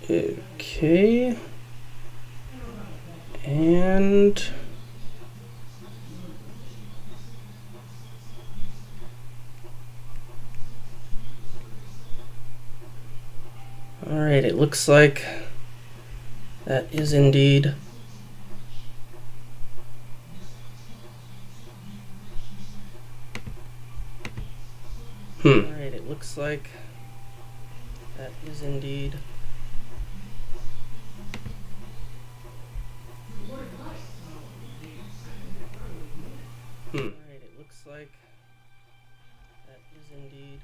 Okay. And all right, it looks like that is indeed all right, it looks like that is indeed all right, it looks like that is indeed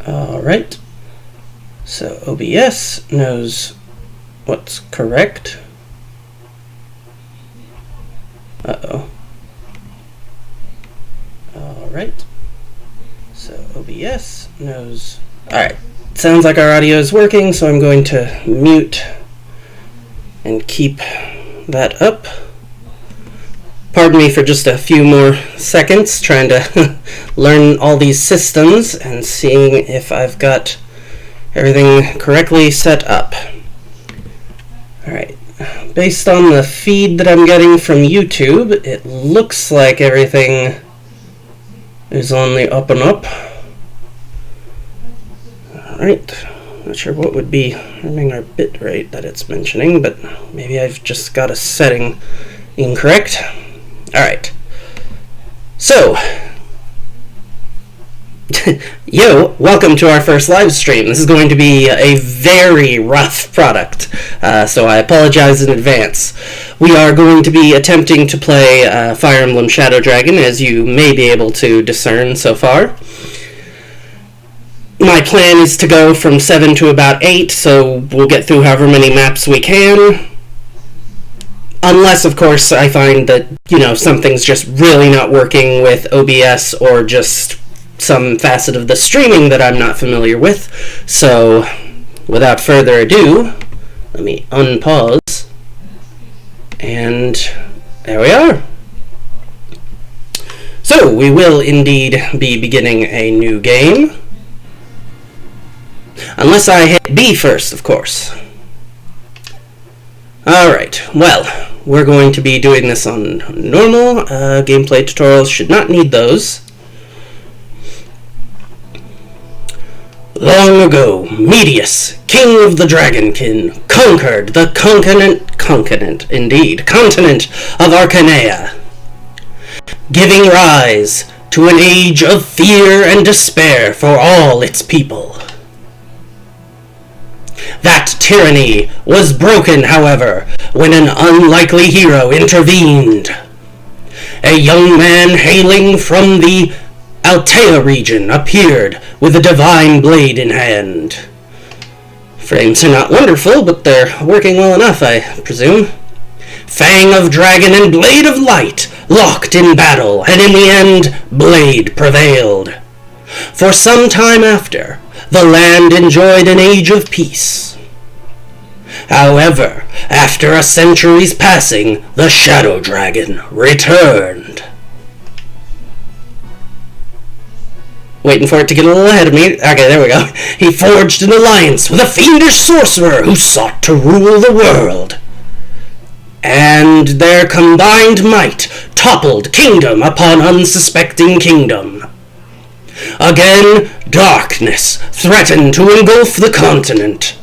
all right. So OBS knows what's correct. Uh-oh. All right. So OBS knows Alright, sounds like our audio is working, so I'm going to mute and keep that up. Pardon me for just a few more seconds, trying to learn all these systems and seeing if I've got everything correctly set up. Alright, based on the feed that I'm getting from YouTube, it looks like everything is on the up and up. Alright, not sure what would be running our bit rate that it's mentioning, but maybe I've just got a setting incorrect. Alright, so, yo, welcome to our first live stream. This is going to be a very rough product, so I apologize in advance. We are going to be attempting to play Fire Emblem Shadow Dragon, as you may be able to discern so far. My plan is to go from 7 to about 8, so we'll get through however many maps we can. Unless, of course, I find that, something's just really not working with OBS or just some facet of the streaming that I'm not familiar with. So, without further ado, let me unpause. And there we are. So, we will indeed be beginning a new game. Unless I hit B first, of course. Alright, well, we're going to be doing this on normal. Gameplay tutorials should not need those. Long ago, Medius, king of the Dragonkin, conquered the continent of Arcanea, giving rise to an age of fear and despair for all its people. That tyranny was broken, however, when an unlikely hero intervened. A young man hailing from the Altea region appeared with a divine blade in hand. Frames are not wonderful, but they're working well enough, I presume. Fang of Dragon and Blade of Light locked in battle, and in the end, Blade prevailed. For some time after, the land enjoyed an age of peace. However, after a century's passing, the Shadow Dragon returned. Waiting for it to get a little ahead of me. Okay, there we go. He forged an alliance with a fiendish sorcerer who sought to rule the world. And their combined might toppled kingdom upon unsuspecting kingdom. Again, darkness threatened to engulf the continent.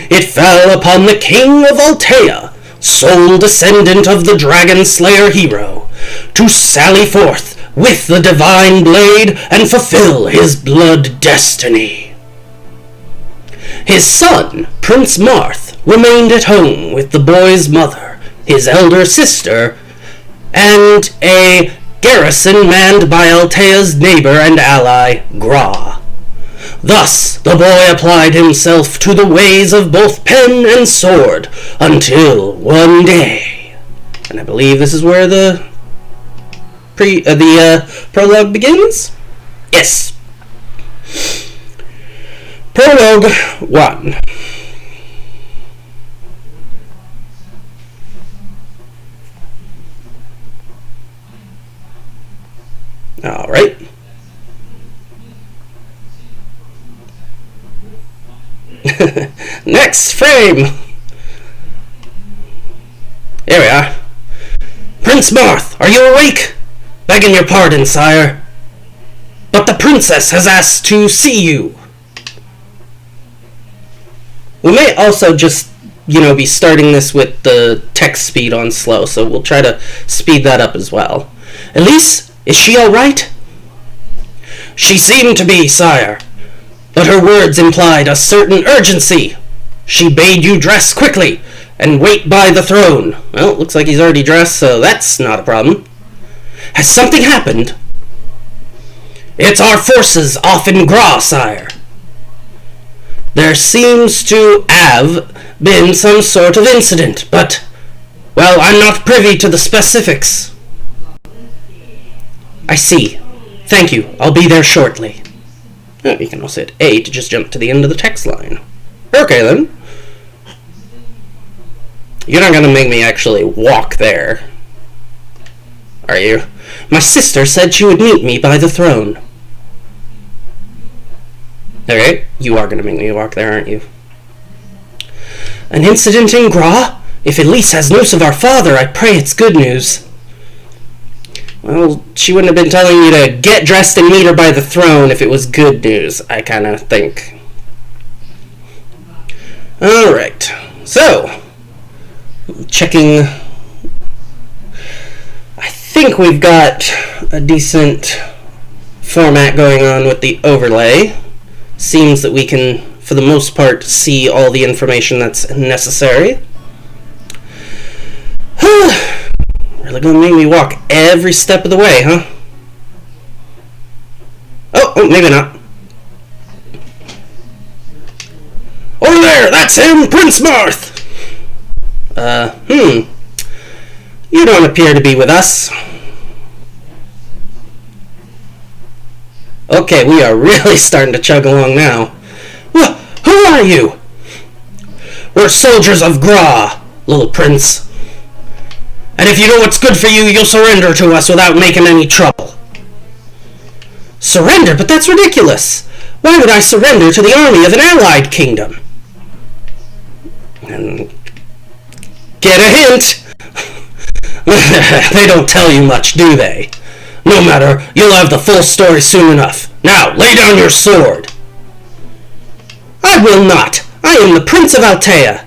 It fell upon the king of Altea, sole descendant of the Dragon Slayer hero, to sally forth with the divine blade and fulfill his blood destiny. His son, Prince Marth, remained at home with the boy's mother, his elder sister, and a garrison manned by Altea's neighbor and ally, Gra. Thus, the boy applied himself to the ways of both pen and sword, until one day, and I believe this is where the prologue begins? Yes. Prologue 1. Alright. Next frame! Here we are. Prince Marth, are you awake? Begging your pardon, sire. But the princess has asked to see you. We may also just, be starting this with the text speed on slow, so we'll try to speed that up as well. Elise, is she alright? She seemed to be, sire, but her words implied a certain urgency. She bade you dress quickly and wait by the throne. Well, looks like he's already dressed, so that's not a problem. Has something happened? It's our forces off in Gra, sire. There seems to have been some sort of incident, but, well, I'm not privy to the specifics. I see. Thank you. I'll be there shortly. Oh, you can also hit A to just jump to the end of the text line. Okay, then. You're not gonna make me actually walk there, are you? My sister said she would meet me by the throne. Okay, you are gonna make me walk there, aren't you? An incident in Gra? If Elise has news of our father, I pray it's good news. Well, she wouldn't have been telling you to get dressed and meet her by the throne if it was good news, I kind of think. Alright, so, checking. I think we've got a decent format going on with the overlay. Seems that we can, for the most part, see all the information that's necessary. Really gonna make me walk every step of the way, huh? Oh, maybe not. Over there, that's him, Prince Marth! You don't appear to be with us. Okay, we are really starting to chug along now. Who are you? We're soldiers of Gra, little prince. And if you know what's good for you, you'll surrender to us without making any trouble. Surrender? But that's ridiculous. Why would I surrender to the army of an allied kingdom? And get a hint. They don't tell you much, do they? No matter, you'll have the full story soon enough. Now, lay down your sword. I will not. I am the Prince of Altea.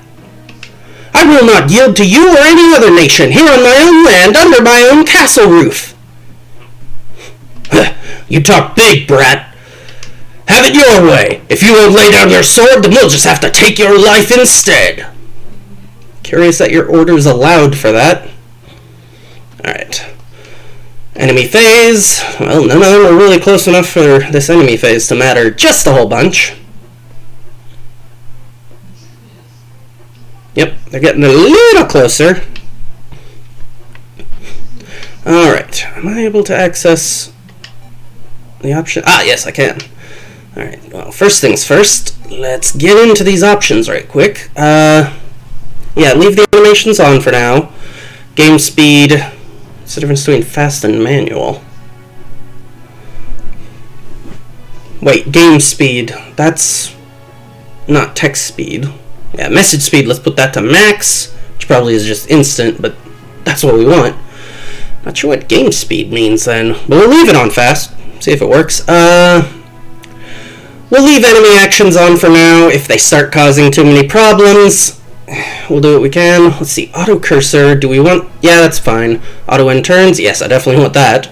I will not yield to you or any other nation here on my own land under my own castle roof. You talk big, brat. Have it your way. If you won't lay down your sword, then we'll just have to take your life instead. Curious that your orders allowed for that. Alright. Enemy phase. Well, none of them are really close enough for this enemy phase to matter just a whole bunch. Yep, they're getting a little closer. Alright, am I able to access the option? Ah, yes, I can. Alright, well, first things first, let's get into these options right quick. Yeah, leave the animations on for now. Game speed. What's the difference between fast and manual? Wait, game speed. That's not text speed. Yeah, message speed, let's put that to max, which probably is just instant, but that's what we want. Not sure what game speed means then, but we'll leave it on fast, see if it works. We'll leave enemy actions on for now. If they start causing too many problems, we'll do what we can. Let's see, auto cursor, do we want, yeah, that's fine. Auto end turns, yes, I definitely want that.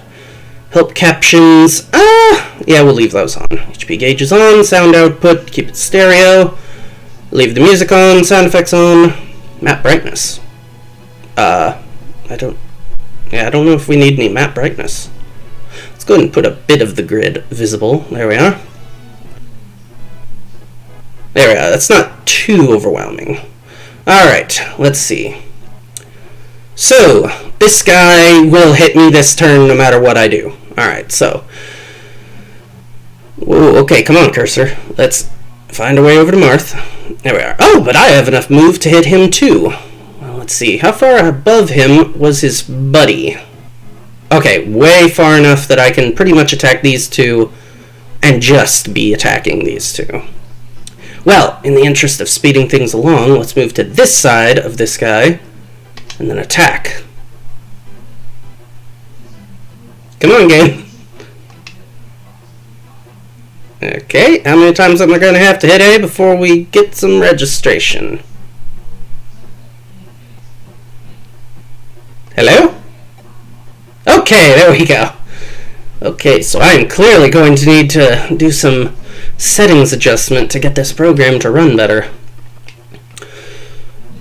Help captions, yeah, we'll leave those on. HP gauge is on, sound output, keep it stereo. Leave the music on, sound effects on, map brightness. I don't know if we need any map brightness. Let's go ahead and put a bit of the grid visible. There we are. There we are, that's not too overwhelming. Alright, let's see. So, this guy will hit me this turn no matter what I do. Alright, so. Whoa, okay, come on, cursor. Let's find a way over to Marth. There we are. Oh, but I have enough move to hit him too. Well, let's see. How far above him was his buddy? Okay, way far enough that I can pretty much attack these two and just be attacking these two. Well, in the interest of speeding things along, let's move to this side of this guy and then attack. Come on, game. Okay, how many times am I going to have to hit A before we get some registration? Hello? Okay, there we go. Okay, so I am clearly going to need to do some settings adjustment to get this program to run better.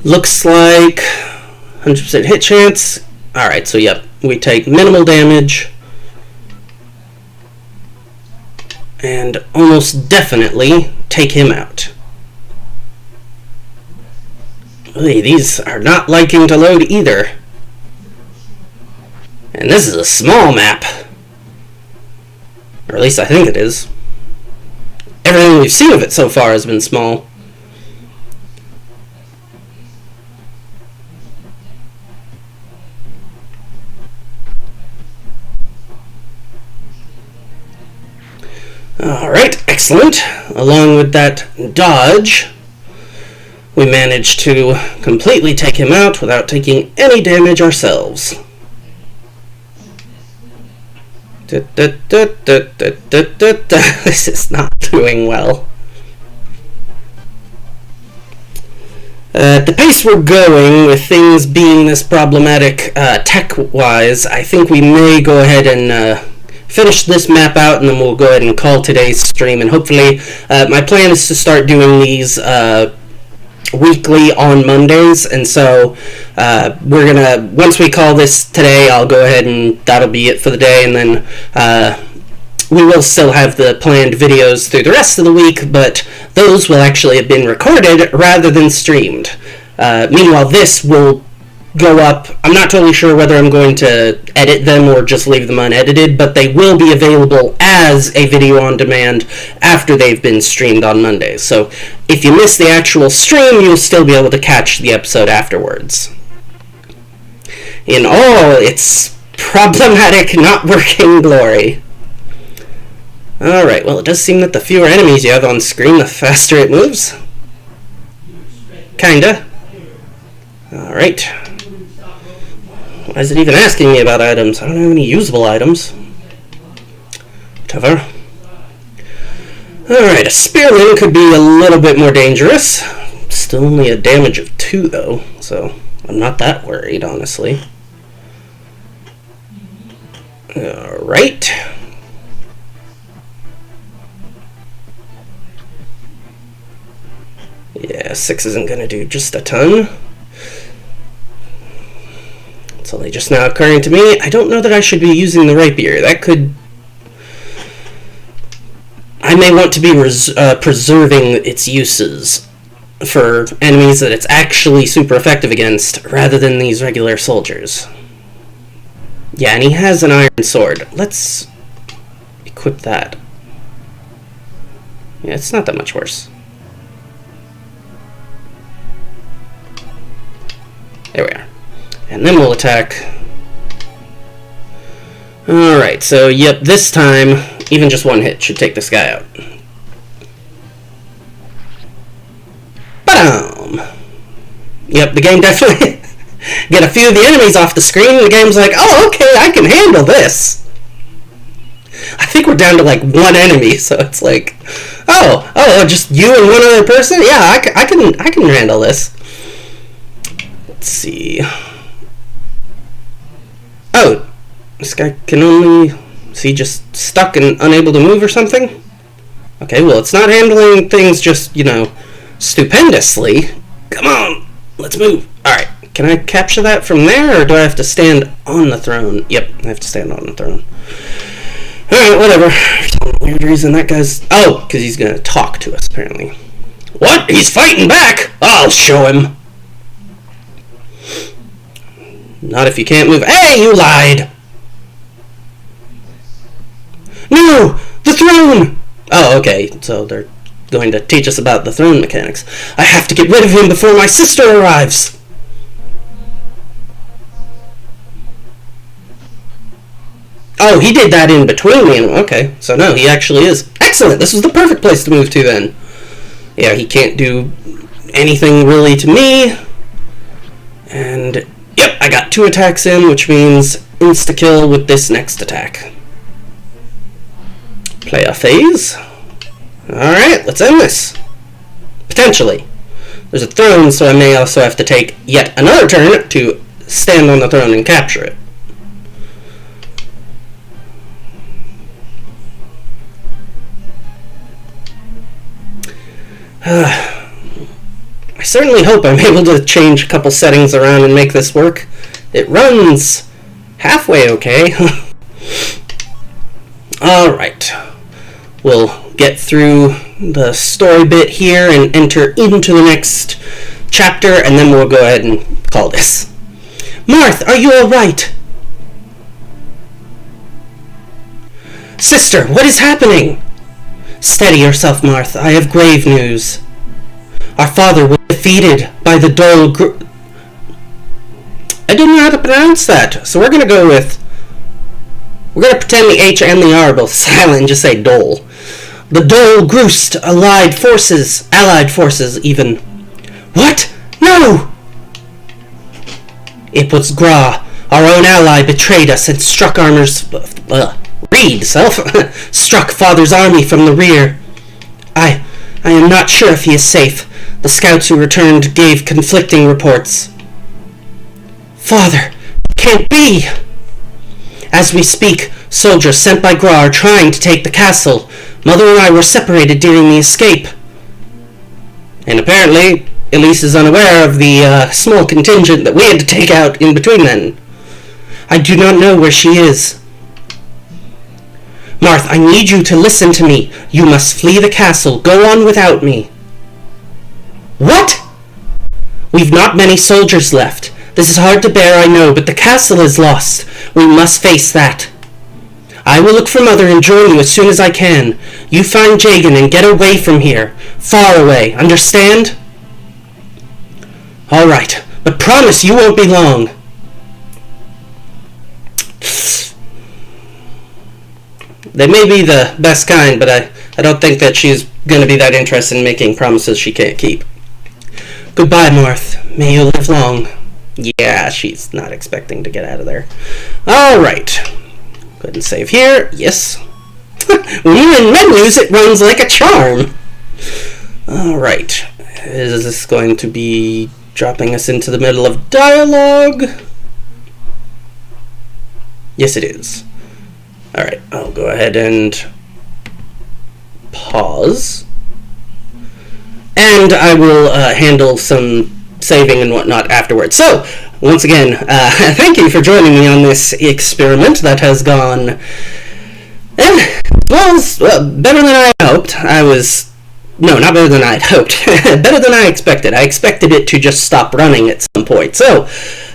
Looks like 100% hit chance. Alright, so yep, we take minimal damage. And almost definitely take him out. Oy, these are not liking to load either. And this is a small map. Or at least I think it is. everything we've seen of it so far has been small. Alright, excellent. Along with that dodge, we managed to completely take him out without taking any damage ourselves. This is not doing well. At the pace we're going, with things being this problematic tech-wise, I think we may go ahead and finish this map out, and then we'll go ahead and call today's stream. And hopefully, my plan is to start doing these weekly on Mondays, and so we're gonna, once we call this today, I'll go ahead and that'll be it for the day, and then we will still have the planned videos through the rest of the week, but those will actually have been recorded rather than streamed. Meanwhile, this will go up. I'm not totally sure whether I'm going to edit them or just leave them unedited, but they will be available as a video on demand after they've been streamed on Mondays. So if you miss the actual stream, you'll still be able to catch the episode afterwards. In all its problematic, not working glory. Alright, well, it does seem that the fewer enemies you have on screen, the faster it moves. Kinda. Alright. Why is it even asking me about items? I don't have any usable items. Whatever. Alright, a spearman could be a little bit more dangerous. Still only a damage of 2, though, so I'm not that worried, honestly. Alright. Yeah, 6 isn't going to do just a ton. It's only just now occurring to me, I don't know that I should be using the rapier. That could... I may want to be preserving its uses for enemies that it's actually super effective against, rather than these regular soldiers. Yeah, and he has an iron sword. Let's equip that. Yeah, it's not that much worse. There we are. And then we'll attack. Alright, so yep, this time, even just one hit should take this guy out. Ba-dum! Yep, the game definitely... Get a few of the enemies off the screen, and the game's like, oh, okay, I can handle this. I think we're down to like one enemy, so it's like, oh, just you and one other person? Yeah, I can handle this. Let's see... Oh, this guy can only... Is he just stuck and unable to move or something? Okay, well, it's not handling things just, you know, stupendously. Come on, let's move. Alright, can I capture that from there, or do I have to stand on the throne? Yep, I have to stand on the throne. Alright, whatever. For some weird reason that guy's... Oh, because he's going to talk to us, apparently. What? He's fighting back? I'll show him. Not if you can't move. Hey, you lied! No! The throne! Oh, okay. So they're going to teach us about the throne mechanics. I have to get rid of him before my sister arrives! Oh, he did that in between me. Okay, so no, he actually is. Excellent! This was the perfect place to move to then. Yeah, he can't do anything really to me. And... Yep, I got 2 attacks in, which means insta-kill with this next attack. Play a phase. Alright, let's end this. Potentially. There's a throne, so I may also have to take yet another turn to stand on the throne and capture it. I certainly hope I'm able to change a couple settings around and make this work. It runs halfway okay. Alright. We'll get through the story bit here and enter into the next chapter, and then we'll go ahead and call this. Marth, are you alright? Sister, what is happening? Steady yourself, Marth. I have grave news. Our father was defeated by the Dole I didn't know how to pronounce that, so we're going to pretend the H and the R are both silent and just say Dole. The Dole Groost allied forces even. What? No! It was Gra. Our own ally betrayed us and struck struck Father's army from the rear. I am not sure if he is safe. The scouts who returned gave conflicting reports. Father, it can't be! As we speak, soldiers sent by Gra are trying to take the castle. Mother and I were separated during the escape. And apparently, Elise is unaware of the small contingent that we had to take out in between then. I do not know where she is. Marth, I need you to listen to me. You must flee the castle. Go on without me. What? We've not many soldiers left. This is hard to bear, I know, but the castle is lost. We must face that. I will look for Mother and join you as soon as I can. You find Jagan and get away from here. Far away, understand? All right, but promise you won't be long. They may be the best kind, but I don't think that she's going to be that interested in making promises she can't keep. Goodbye, Marth. May you live long. Yeah, she's not expecting to get out of there. Alright. Go ahead and save here. Yes. When you're in menus, it runs like a charm. Alright. Is this going to be dropping us into the middle of dialogue? Yes, it is. Alright, I'll go ahead and pause. And I will handle some saving and whatnot afterwards. So, once again, thank you for joining me on this experiment that has gone better than I hoped. No, not better than I had hoped. Better than I expected. I expected it to just stop running at some point. So,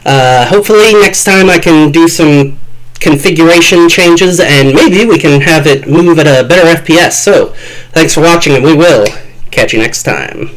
hopefully next time I can do some configuration changes and maybe we can have it move at a better FPS. So, thanks for watching and we will catch you next time.